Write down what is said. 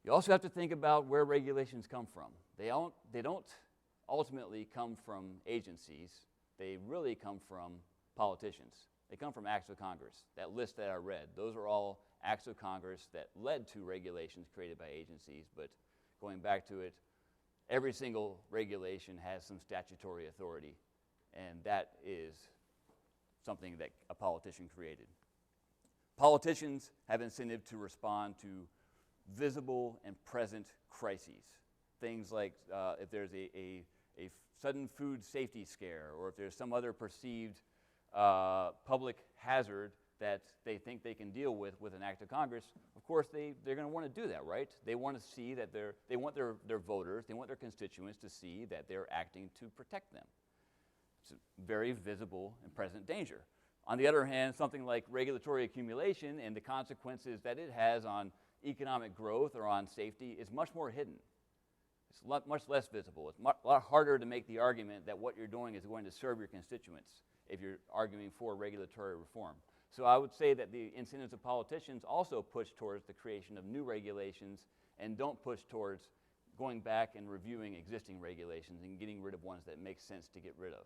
You also have to think about where regulations come from. They don't ultimately come from agencies. They really come from politicians. They come from acts of Congress. That list that I read, those are all acts of Congress that led to regulations created by agencies, but going back to it, every single regulation has some statutory authority, and that is something that a politician created. Politicians have incentive to respond to visible and present crises. Things like if there's a sudden food safety scare, or if there's some other perceived public hazard that they think they can deal with an act of Congress, of course they're going to want to do that, right? They want to see that they want their voters, they want their constituents to see that they're acting to protect them. It's a very visible and present danger. On the other hand, something like regulatory accumulation and the consequences that it has on economic growth or on safety is much more hidden. It's much less visible. It's a lot harder to make the argument that what you're doing is going to serve your constituents if you're arguing for regulatory reform. So I would say that the incentives of politicians also push towards the creation of new regulations and don't push towards going back and reviewing existing regulations and getting rid of ones that make sense to get rid of.